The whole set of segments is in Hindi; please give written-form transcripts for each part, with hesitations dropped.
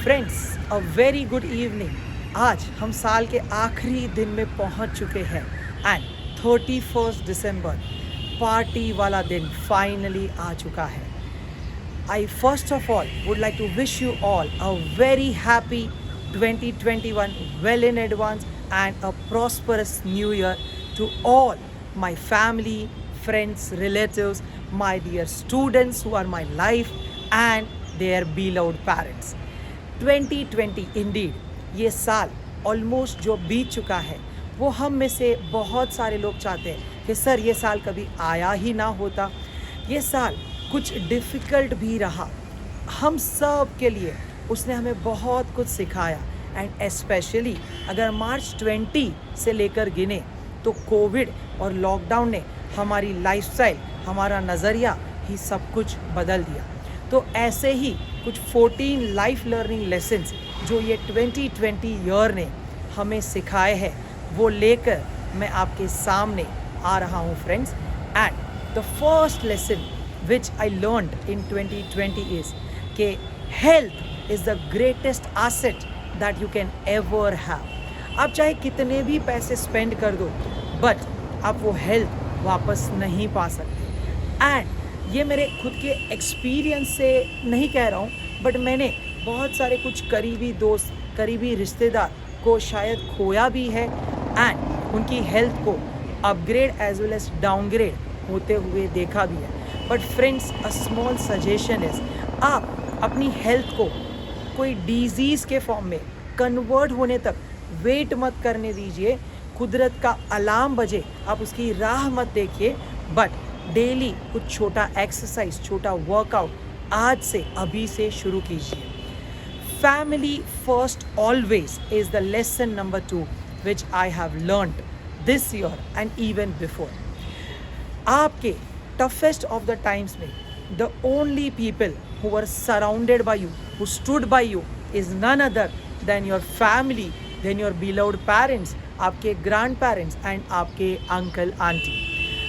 Friends, a very good evening. आज हम साल के आखिरी दिन में पहुंच चुके हैं एंड 31 दिसंबर पार्टी वाला दिन फाइनली आ चुका है। I first of all would like to wish you all a very happy 2021 well in advance and a prosperous new year to all my family, friends, relatives, my dear students who are my life and their beloved parents. 2020 Indeed ये साल ऑलमोस्ट जो बीत चुका है वो हम में से बहुत सारे लोग चाहते हैं कि सर ये साल कभी आया ही ना होता। ये साल कुछ डिफ़िकल्ट भी रहा, हम सब के लिए उसने हमें बहुत कुछ सिखाया एंड स्पेशली अगर मार्च 20 से लेकर गिने तो कोविड और लॉकडाउन ने हमारी लाइफस्टाइल, हमारा नज़रिया ही सब कुछ बदल दिया। तो ऐसे ही कुछ 14 लाइफ लर्निंग लेसन्स जो ये 2020 ईयर ने हमें सिखाए हैं वो लेकर मैं आपके सामने आ रहा हूँ friends. And the first lesson which I learned in 2020 is कि health is the greatest asset that you can ever have। आप चाहे कितने भी पैसे स्पेंड कर दो बट आप वो हेल्थ वापस नहीं पा सकते। एंड ये मेरे खुद के एक्सपीरियंस से नहीं कह रहा हूँ बट मैंने बहुत सारे कुछ करीबी दोस्त, करीबी रिश्तेदार को शायद खोया भी है एंड उनकी हेल्थ को upgrade as well as downgrade होते हुए देखा भी है। But friends, a small suggestion is आप अपनी हेल्थ को कोई डिजीज़ के फॉर्म में कन्वर्ट होने तक वेट मत करने दीजिए। कुदरत का अलार्म बजे आप उसकी राह मत देखिए बट डेली कुछ छोटा एक्सरसाइज, छोटा वर्कआउट आज से अभी से शुरू कीजिए। Family first always is the lesson number 2 which I have learned this year and even before. आपके toughest of the times में the only people who were surrounded by you, who stood by you is none other than your family, than your beloved parents, आपके grandparents and आपके uncle auntie।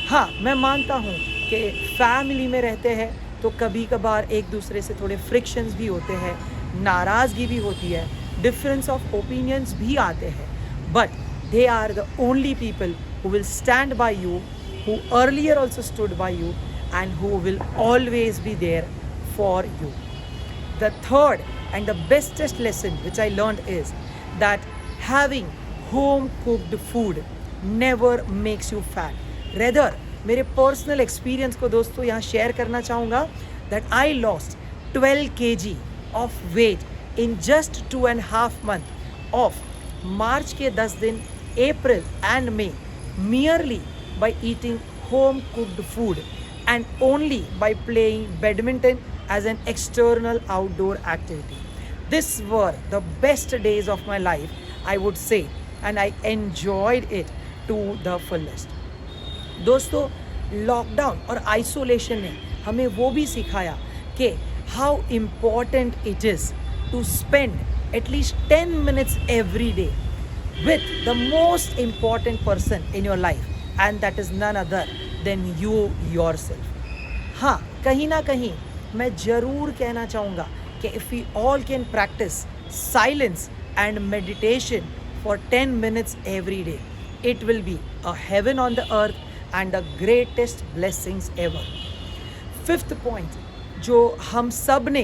हाँ, मैं मानता हूँ कि फैमिली में रहते हैं तो कभी कभार एक दूसरे से थोड़े फ्रिक्शंस भी होते हैं, नाराज़गी भी होती है, डिफरेंस ऑफ ओपिनियंस भी आते हैं but they are the only people who will stand by you, who earlier also stood by you and who will always be there for you. The third and the bestest lesson which I learned is that having home cooked food never makes you fat. Rather, मेरे personal experience को दोस्तों यहाँ share करना चाहूँगा that I lost 12 kg of weight in just 2.5 months of March के 10 दिन, April and May merely by eating home cooked food and only by playing badminton as an external outdoor activity. These were the best days of my life, I would say, and I enjoyed it to the fullest. दोस्तों, लॉकडाउन और आइसोलेशन ने हमें वो भी सिखाया कि how important it is to spend at least 10 minutes every day with the most important person in your life and that is none other than you yourself। हाँ, कहीं ना कहीं मैं ज़रूर कहना चाहूँगा कि if we all can practice silence and meditation for 10 minutes every day, it will be a heaven on the earth and the greatest blessings ever। Fifth point जो हम सब ने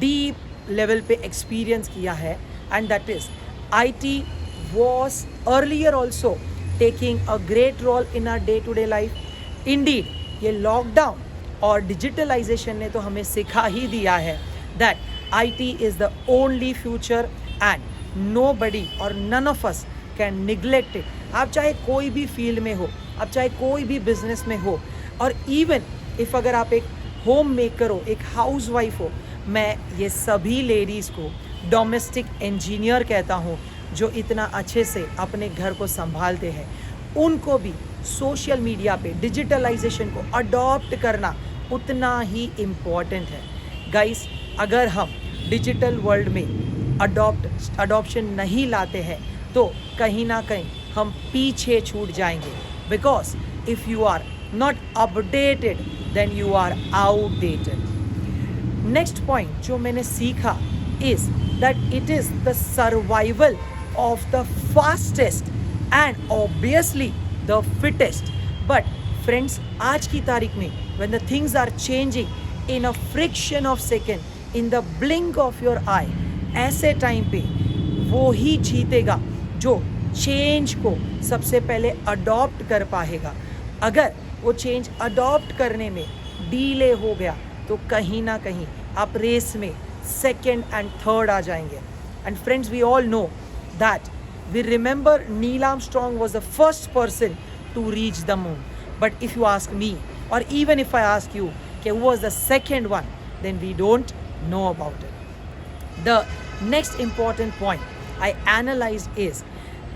डीप लेवल पे एक्सपीरियंस किया है and that is IT was earlier also taking a great role in our day-to-day life. Indeed, ये लॉकडाउन और डिजिटलाइजेशन ने तो हमें सिखा ही दिया है that IT is the only future and nobody or none of us can neglect it। आप चाहे कोई भी फील्ड में हो, आप चाहे कोई भी बिजनेस में हो और इवन इफ़ अगर आप एक होम मेकर हो, एक हाउस वाइफ हो, मैं ये सभी लेडीज़ को डोमेस्टिक इंजीनियर कहता हूँ जो इतना अच्छे से अपने घर को संभालते हैं। उनको भी सोशल मीडिया पे डिजिटलाइजेशन को अडॉप्ट करना उतना ही इम्पॉर्टेंट है। गाइस, अगर हम डिजिटल वर्ल्ड में अडॉप्शन नहीं लाते हैं तो कहीं ना कहीं हम पीछे छूट जाएंगे because if you are not updated then you are outdated. Next point जो मैंने सीखा is that it is the survival of the fastest and obviously the fittest. But friends, आज की तारीख में when the things are changing in a friction of second, in the blink of your eye, ऐसे टाइम पे वो ही जीतेगा जो चेंज को सबसे पहले अडॉप्ट कर पाएगा. अगर वो चेंज अडॉप्ट करने में डीले हो गया तो कहीं ना कहीं आप रेस में सेकेंड एंड थर्ड आ जाएंगे. And friends, we all know that we remember Neil Armstrong was the first person to reach the moon. But if you ask me, or even if I ask you, who was the second one, then we don't know about it. The next important point I analyzed is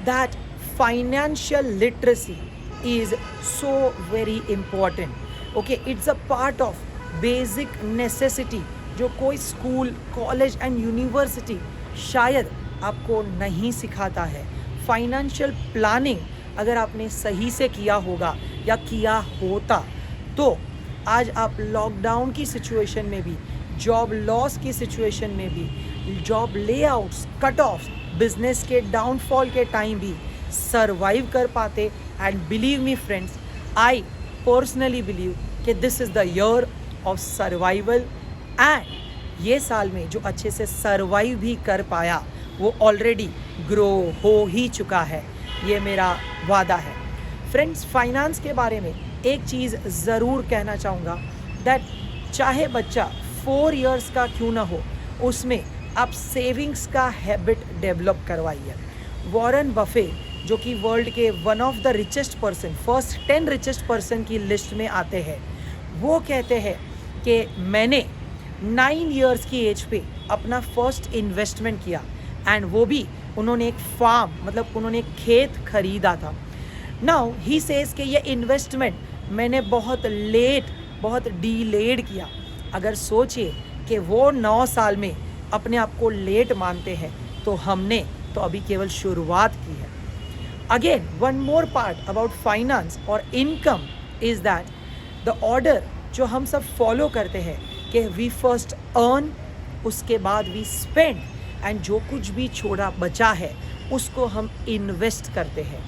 that financial literacy is so very important. Okay, it's a part of basic necessity जो कोई स्कूल, कॉलेज एंड यूनिवर्सिटी शायद आपको नहीं सिखाता है. फाइनेंशियल प्लानिंग अगर आपने सही से किया होगा या किया होता तो आज आप लॉकडाउन की सिचुएशन में भी, जॉब लॉस की सिचुएशन में भी, job layouts, cut off, business के डाउनफॉल के टाइम भी सर्वाइव कर पाते. And believe me friends, I personally believe कि this is the year of survival. And ये साल में जो अच्छे से सर्वाइव भी कर पाया वो ऑलरेडी ग्रो हो ही चुका है. ये मेरा वादा है. फ्रेंड्स, फाइनेंस के बारे में एक चीज़ ज़रूर कहना चाहूँगा दैट चाहे बच्चा 4 इयर्स का क्यों ना हो, उसमें आप सेविंग्स का हैबिट डेवलप करवाइए. वॉरेन बफे जो कि वर्ल्ड के one of the richest person, first 10 richest person की लिस्ट में आते हैं, वो कहते हैं कि मैंने 9 इयर्स की एज पे अपना फर्स्ट इन्वेस्टमेंट किया. एंड वो भी उन्होंने एक फार्म, मतलब उन्होंने एक खेत खरीदा था. नाउ ही सेज कि ये इन्वेस्टमेंट मैंने बहुत लेट, बहुत डीलेड किया. अगर सोचिए कि वो 9 साल में अपने आप को लेट मानते हैं तो हमने तो अभी केवल शुरुआत की है. Again one more part about finance और income is that the order जो हम सब फॉलो करते हैं कि वी फर्स्ट अर्न, उसके बाद वी स्पेंड, एंड जो कुछ भी छोड़ा बचा है उसको हम इन्वेस्ट करते हैं.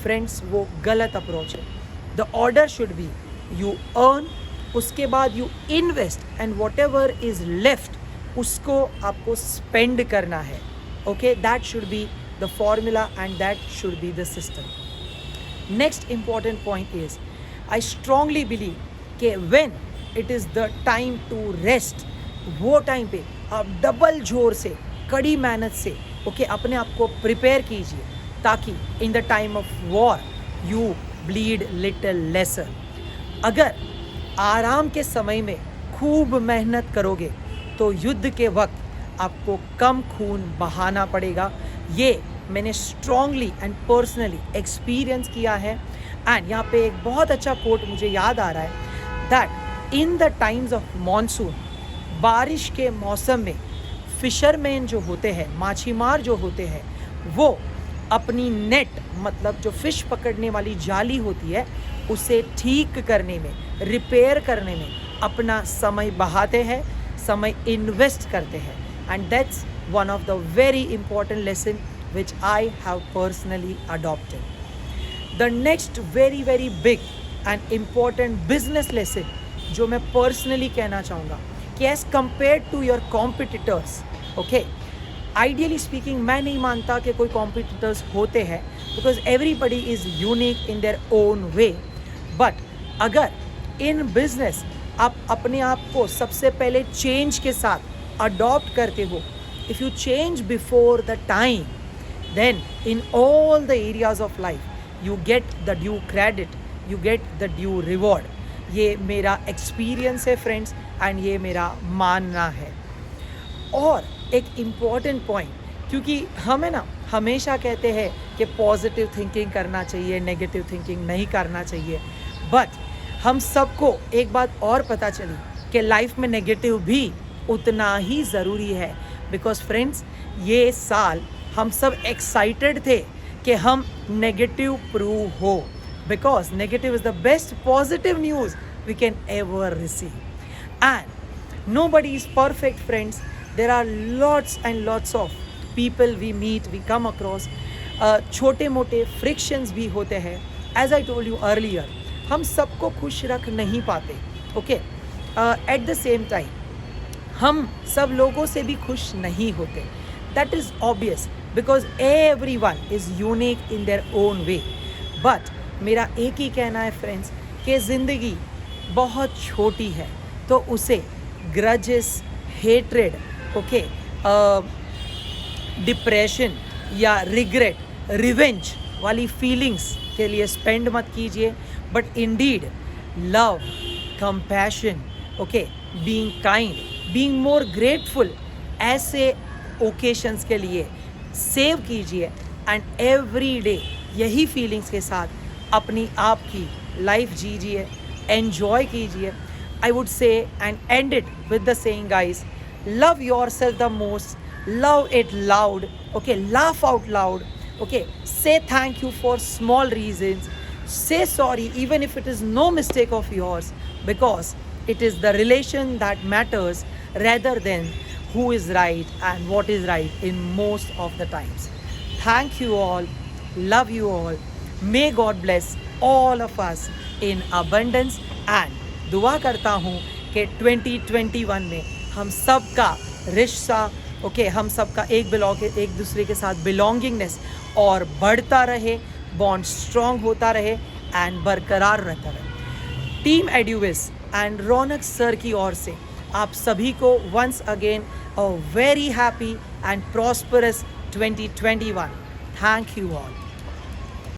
फ्रेंड्स, वो गलत अप्रोच है. The order should be you earn, उसके बाद you invest, and whatever is left उसको आपको स्पेंड करना है. Okay, that should be the formula and that should be the system. Next important point is I strongly believe कि when it is the time to rest, वो टाइम पे आप डबल जोर से, कड़ी मेहनत से अपने आप को प्रिपेयर कीजिए ताकि in the time of war you bleed little lesser. अगर आराम के समय में खूब मेहनत करोगे तो युद्ध के वक्त आपको कम खून बहाना पड़ेगा. ये मैंने स्ट्रांगली एंड पर्सनली एक्सपीरियंस किया है. एंड यहाँ पे एक बहुत अच्छा कोट मुझे याद आ रहा है that in the times of monsoon, बारिश के मौसम में फिशरमैन जो होते हैं, माछीमार जो होते हैं, वो अपनी नेट, मतलब जो फ़िश पकड़ने वाली जाली होती है, उसे ठीक करने में, रिपेयर करने में अपना समय बहाते हैं, समय इन्वेस्ट करते हैं. And that's one of the very important lesson which I have personally adopted. The next very very big and important business lesson जो मैं पर्सनली कहना चाहूँगा कि as compared to your competitors, okay, ideally speaking मैं नहीं मानता कि कोई कॉम्पिटिटर्स होते हैं, because everybody is unique in their own way. But अगर इन बिजनेस आप अपने आप को सबसे पहले चेंज के साथ अडॉप्ट करते हो, if you change before the time, then in all the areas of life you get the due credit, you get the due reward. ये मेरा एक्सपीरियंस है फ्रेंड्स, एंड ये मेरा मानना है. और एक इम्पॉर्टेंट पॉइंट, क्योंकि हमें ना हमेशा कहते हैं कि पॉजिटिव थिंकिंग करना चाहिए, नेगेटिव थिंकिंग नहीं करना चाहिए, बट हम सबको एक बात और पता चली कि लाइफ में नेगेटिव भी उतना ही ज़रूरी है. बिकॉज फ्रेंड्स, ये साल हम सब एक्साइटेड थे कि हम नेगेटिव प्रूव हो, because negative is the best positive news we can ever receive. And nobody is perfect, friends. there are lots and lots of people we meet, we come across. छोटे मोटे फ्रिक्शंस भी होते हैं. As I told you earlier, हम सबको खुश रख नहीं पाते. Okay, at the same time हम सब लोगों से भी खुश नहीं होते. That is obvious because every one is unique in their own way. But मेरा एक ही कहना है फ्रेंड्स कि ज़िंदगी बहुत छोटी है, तो उसे ग्रजेस, हेट्रेड, ओके, डिप्रेशन या रिग्रेट, रिवेंज वाली फीलिंग्स के लिए स्पेंड मत कीजिए. But Indeed love, compassion, okay, being kind, being more grateful, ऐसे ओकेशंस के लिए सेव कीजिए. एंड एवरी डे यही फीलिंग्स के साथ अपनी आप की लाइफ जीजिए, एन्जॉय कीजिए. I would say and end it with the saying, guys, love yourself the most, love it loud, okay, laugh out loud, okay, say thank you for small reasons, say sorry even if it is no mistake of yours, because it is the relation that matters rather than who is right and what is right in most of the times. Thank you all, love you all, may God bless all of us in abundance, and दुआ करता हूँ कि 2021 में हम सब का रिश्ता, ओके, हम सब का एक दूसरे के साथ बिलोंगिंगनेस और बढ़ता रहे, बॉन्ड स्ट्रॉन्ग होता रहे एंड बरकरार रहता रहे. Team Eduvis and Raunak sir की ओर से आप सभी को once again a very happy and prosperous 2021. Thank you all.